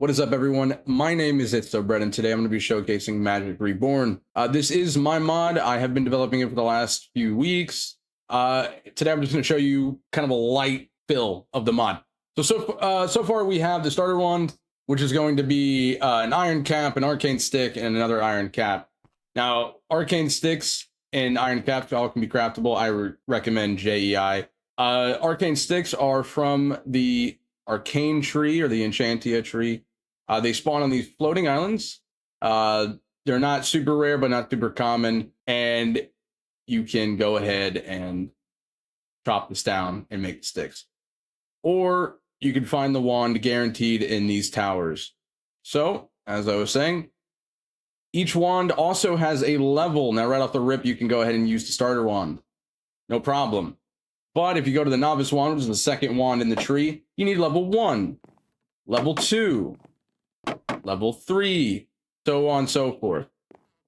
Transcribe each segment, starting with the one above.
What is up, everyone? My name is Bread, and today I'm going to be showcasing Magic Reborn. This is my mod. I have been developing it for the last few weeks. Today I'm just going to show you kind of a light fill of the mod. So far we have the starter wand, which is going to be an iron cap, an arcane stick, and another iron cap. Now, arcane sticks and iron caps all can be craftable. I recommend JEI. Arcane sticks are from the arcane tree or the enchantia tree. They spawn on these floating islands. They're not super rare, but not super common. And you can go ahead and chop this down and make the sticks. Or you can find the wand guaranteed in these towers. So, as I was saying, each wand also has a level. Now, right off the rip, you can go ahead and use the starter wand. No problem. But if you go to the novice wand, which is the second wand in the tree, you need level 1, level 2, level 3, so on and so forth.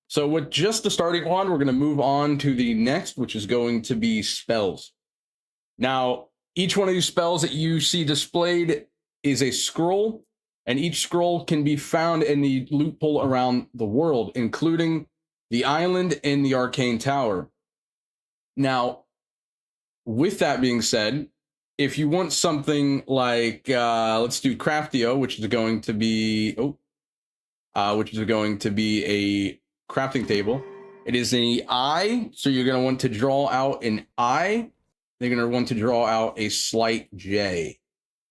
So with just the starting wand, we're going to move on to the next, which is going to be spells. Now, each one of these spells that you see displayed is a scroll, and each scroll can be found in the loot pool around the world, including the island and the arcane tower. Now, with that being said, if you want something like, let's do Craftio, which is going to be, a crafting table. It is an I, so you're going to want to draw out an I. You're going to want to draw out a slight J,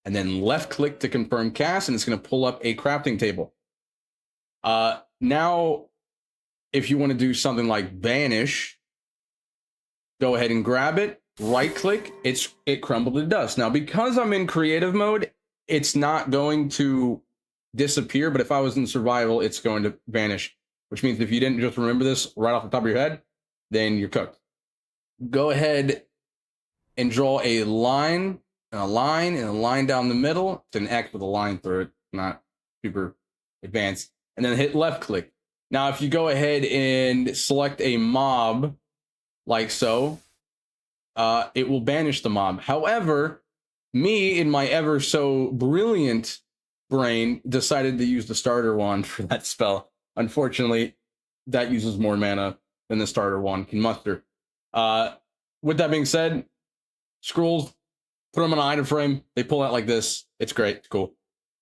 and then left click to confirm cast, and it's going to pull up a crafting table. Now, if you want to do something like vanish, go ahead and grab it. Right click, it crumbled to dust. Now, because I'm in creative mode, it's not going to disappear, but if I was in survival, it's going to vanish, which means if you didn't just remember this right off the top of your head, then you're cooked. Go ahead and draw a line, and a line, and a line down the middle. It's an X with a line through it, not super advanced. And then hit left click. Now, if you go ahead and select a mob, like so, it will banish the mob. However, me, in my ever so brilliant brain, decided to use the starter wand for that spell. Unfortunately, that uses more mana than the starter wand can muster. With that being said, scrolls, put them in an item frame. They pull out like this. It's great. It's cool.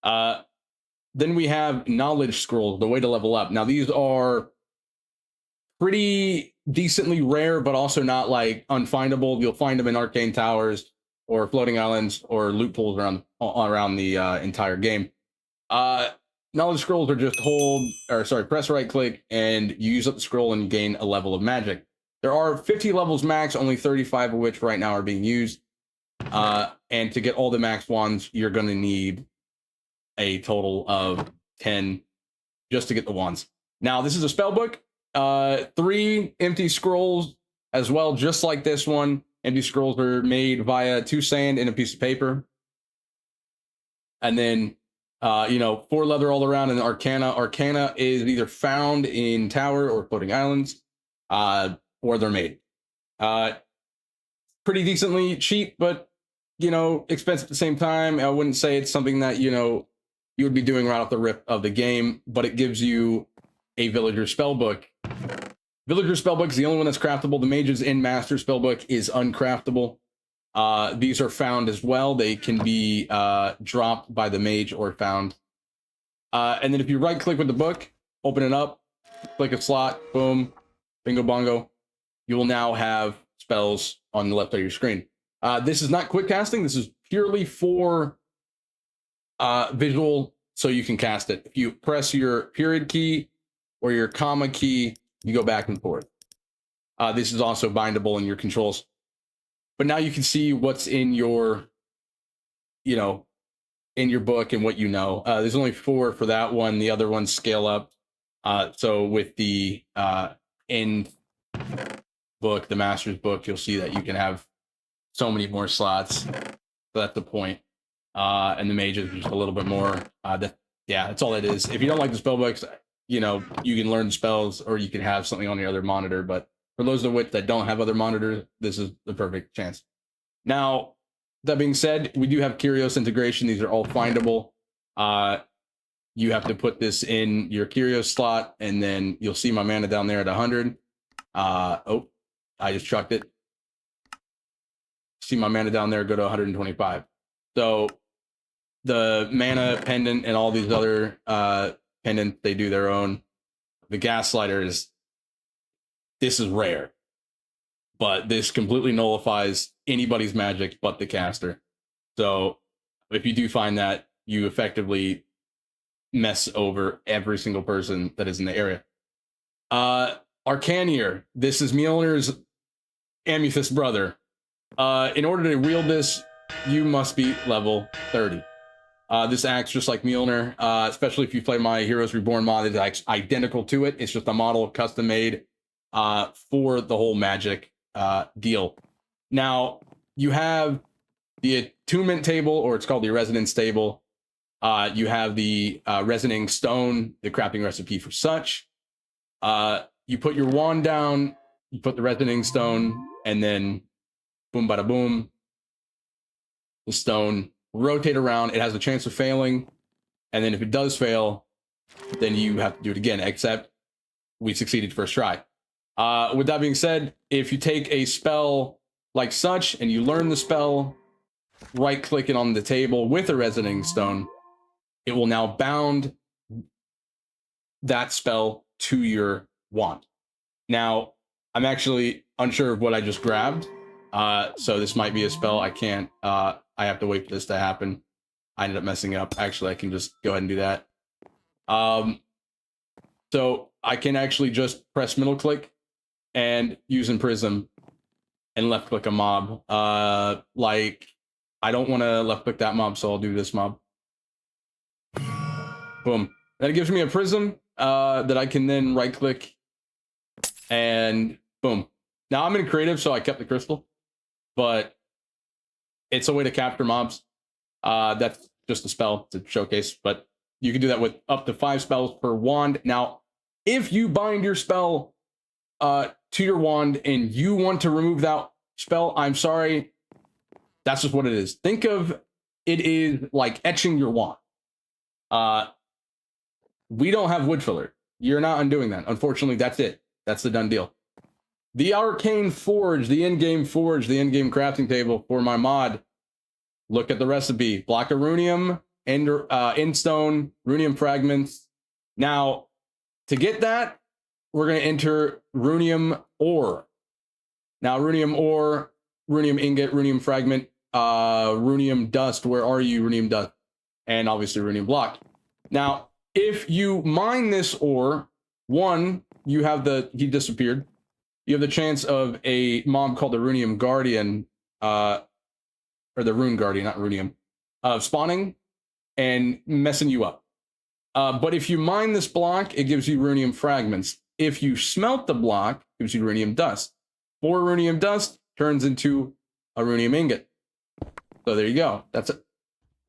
Then we have knowledge scrolls, the way to level up. Now, these are pretty decently rare, but also not like unfindable. You'll find them in arcane towers or floating islands or loot pools around the entire game. Knowledge scrolls are just press right click and you use up the scroll and gain a level of magic. There are 50 levels max, only 35 of which right now are being used. And to get all the max wands, you're going to need a total of 10 just to get the wands. Now, this is a spell book. 3 empty scrolls as well, just like this one. Empty scrolls are made via 2 sand and a piece of paper. And then, 4 leather all around, and arcana. Arcana is either found in tower or floating islands, or they're made. Pretty decently cheap, but, expensive at the same time. I wouldn't say it's something that, you would be doing right off the rip of the game, but it gives you a villager spellbook. Villager spellbook is the only one that's craftable. The mage's in master spellbook is uncraftable. These are found as well. They can be dropped by the mage or found. And then if you right click with the book, open it up, click a slot, boom, bingo bongo. You will now have spells on the left of your screen. This is not quick casting. This is purely for visual, so you can cast it. If you press your period key or your comma key, you go back and forth. This is also bindable in your controls. But now you can see what's in your, in your book and what you know. There's only 4 for that one. The other ones scale up. So with the end book, the master's book, you'll see that you can have so many more slots. So that's the point. And the mage is just a little bit more. That's all it is. If you don't like the spell books, you can learn spells or you can have something on your other monitor. But for those of which that don't have other monitors, this is the perfect chance. Now, that being said, we do have Kyrios integration. These are all findable. you have to put this in your Curios slot, and then you'll see my mana down there at 100. Oh, I just chucked it. See my mana down there go to 125. So the mana pendant and all these other pendants, they do their own. The Gaslighter this is rare, but this completely nullifies anybody's magic but the caster. So if you do find that, you effectively mess over every single person that is in the area. Arcanier, this is Mjolnir's Amethyst brother. In order to wield this, you must be level 30. This acts just like Mjolnir, especially if you play my Heroes Reborn mod. It's like identical to it. It's just a model custom made for the whole magic deal. Now, you have the attunement table, or it's called the resonance table. You have the resonating stone, the crafting recipe for such. You put your wand down, you put the resonating stone, and then boom, bada boom. The stone will rotate around. It has a chance of failing, and then if it does fail, then you have to do it again, except we succeeded first try. With that being said, if you take a spell like such and you learn the spell, right-click it on the table with a resonating stone, it will now bound that spell to your wand. Now, I'm actually unsure of what I just grabbed, so this might be a spell I can't. I have to wait for this to happen. I ended up messing up. Actually, I can just go ahead and do that. So I can actually just press middle click and using Prism and left click a mob. Like, I don't want to left click that mob, so I'll do this mob. Boom. Then it gives me a Prism that I can then right click and boom. Now I'm in creative, so I kept the crystal, but it's a way to capture mobs. That's just a spell to showcase, but you can do that with up to 5 spells per wand. Now, if you bind your spell to your wand and you want to remove that spell, I'm sorry. That's just what it is. Think of it is like etching your wand. We don't have wood filler. You're not undoing that. Unfortunately, that's it. That's the done deal. The Arcane Forge, the in-game forge, the in-game crafting table for my mod. Look at the recipe. Block of runium, endstone, runium fragments. Now, to get that, we're going to enter runium ore. Now, runium ore, runium ingot, runium fragment, runium dust. Where are you, runium dust? And obviously runium block. Now, if you mine this ore, one, you have he disappeared. You have the chance of a mob called the Runium Guardian, or the Rune Guardian, not Runium, spawning and messing you up. But if you mine this block, it gives you runium fragments. If you smelt the block, it gives you runium dust. 4 runium dust turns into a runium ingot. So there you go. That's it.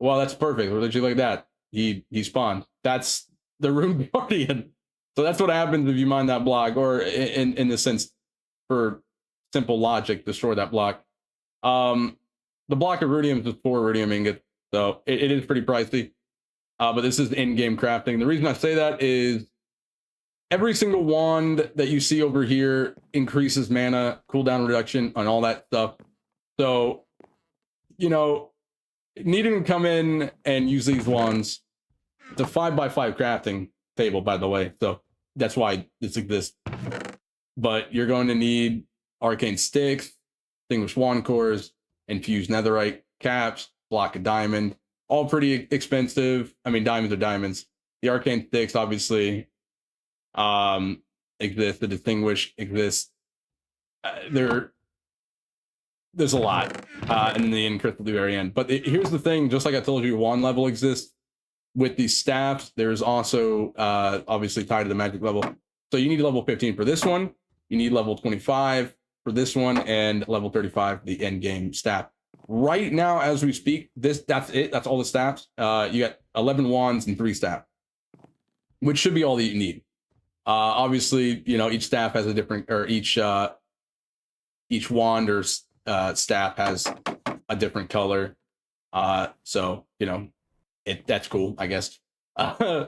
Well, that's perfect. Literally like that. He spawned. That's the Rune Guardian. So that's what happens if you mine that block, or in the sense, for simple logic, destroy that block. The block of runium is 4 runium ingots, so it is pretty pricey. But this is in-game crafting. The reason I say that is every single wand that you see over here increases mana, cooldown reduction, and all that stuff. So, you know, needing to come in and use these wands, it's a 5x5 crafting table, by the way. So that's why this exists. But you're going to need arcane sticks, distinguished wand cores, infused netherite caps, block of diamond, all pretty expensive. I mean, diamonds are diamonds. The arcane sticks obviously exist. The distinguished exists. There's a lot, and then the end crystal do very end. But here's the thing: just like I told you, wand level exists with these staffs. There's also obviously tied to the magic level. So you need level 15 for this one. You need level 25 for this one, and level 35 the end game staff. Right now, as we speak, that's it. That's all the staffs. You got 11 wands and 3 staff, which should be all that you need. Obviously, you know, each staff has a different, or each wand or staff has a different color. So you know, that's cool, I guess. Uh,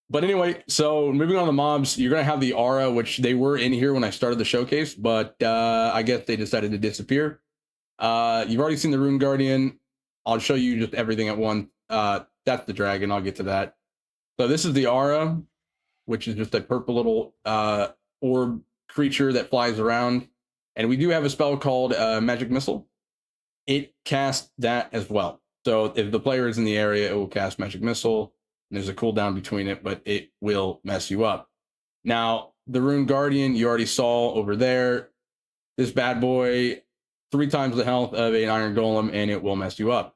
but anyway, so moving on to the mobs, you're going to have the aura, which they were in here when I started the showcase, but I guess they decided to disappear. You've already seen the Rune Guardian. I'll show you just everything at once. That's the dragon. I'll get to that. So this is the aura, which is just a purple little orb creature that flies around. And we do have a spell called Magic Missile. It casts that as well. So if the player is in the area, it will cast Magic Missile. There's a cooldown between it, but it will mess you up. Now, the Rune Guardian, you already saw over there. This bad boy, 3 times the health of an Iron Golem, and it will mess you up.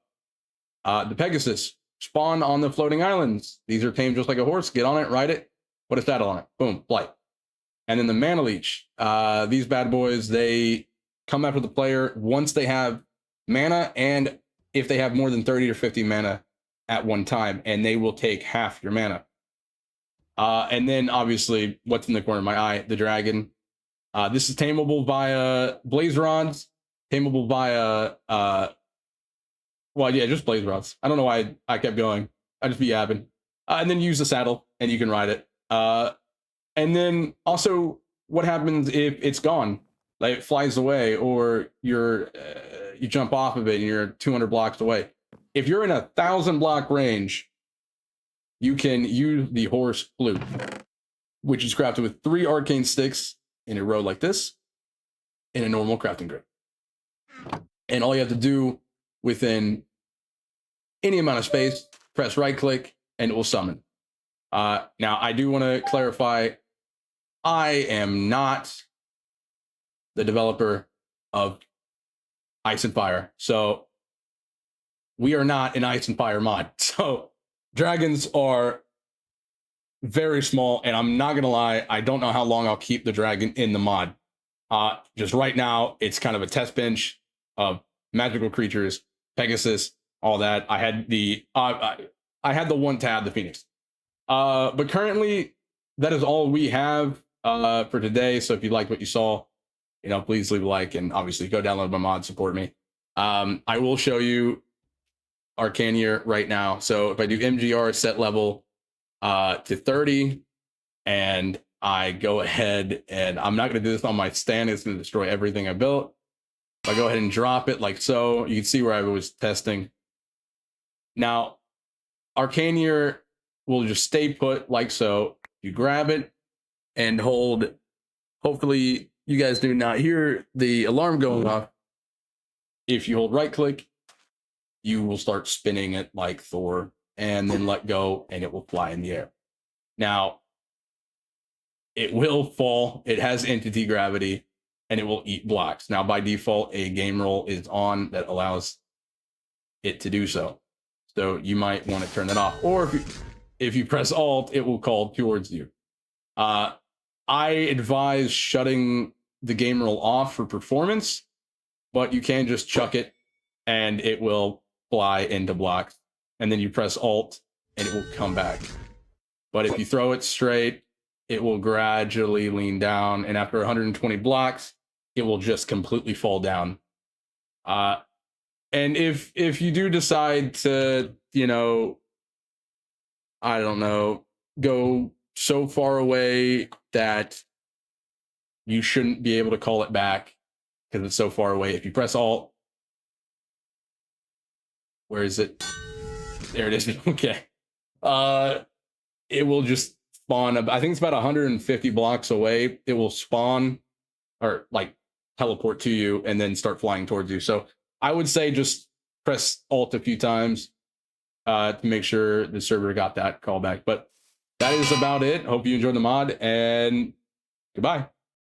The Pegasus, spawn on the floating islands. These are tamed just like a horse. Get on it, ride it, put a saddle on it. Boom, flight. And then the Mana Leech. These bad boys, they come after the player once they have mana, and if they have more than 30 or 50 mana at one time, and they will take half your mana. And then obviously, what's in the corner of my eye, the dragon. This is tameable via Blaze Rods, tameable via, well, yeah, just Blaze Rods. I don't know why I kept going. I just be yapping. And then use the saddle, and you can ride it. And then also, what happens if it's gone? Like it flies away, or you jump off of it and you're 200 blocks away. If you're in 1,000 block range, you can use the horse flute, which is crafted with 3 arcane sticks in a row like this, in a normal crafting grid. And all you have to do within any amount of space, press right click, and it will summon. Now, I do want to clarify, I am not the developer of Ice and Fire. So we are not an Ice and Fire mod. So dragons are very small, and I'm not going to lie, I don't know how long I'll keep the dragon in the mod. Just right now, it's kind of a test bench of magical creatures, Pegasus, all that. I had the one tab, the Phoenix. But currently, that is all we have for today. So if you liked what you saw, please leave a like, and obviously go download my mod, support me. I will show you Arcanier right now. So if I do MGR set level to 30, and I go ahead, and I'm not going to do this on my stand, it's going to destroy everything I built. If I go ahead and drop it like so, you can see where I was testing. Now, Arcanier will just stay put like so. You grab it and hold. Hopefully, you guys do not hear the alarm going off. If you hold right click, you will start spinning it like Thor, and then let go, and it will fly in the air. Now, it will fall. It has entity gravity, and it will eat blocks. Now, by default, a game roll is on that allows it to do so. So you might want to turn that off. Or if you press Alt, it will call towards you. I advise shutting the game roll off for performance, but you can just chuck it, and it will fly into blocks. And then you press Alt, and it will come back. But if you throw it straight, it will gradually lean down, and after 120 blocks, it will just completely fall down. And if you do decide to, I don't know, go so far away that you shouldn't be able to call it back because it's so far away, if you press Alt, where is it? There it is. Okay. It will just spawn. I think it's about 150 blocks away. It will spawn, or like teleport to you, and then start flying towards you. So I would say just press Alt a few times to make sure the server got that callback. But that is about it. Hope you enjoyed the mod, and goodbye.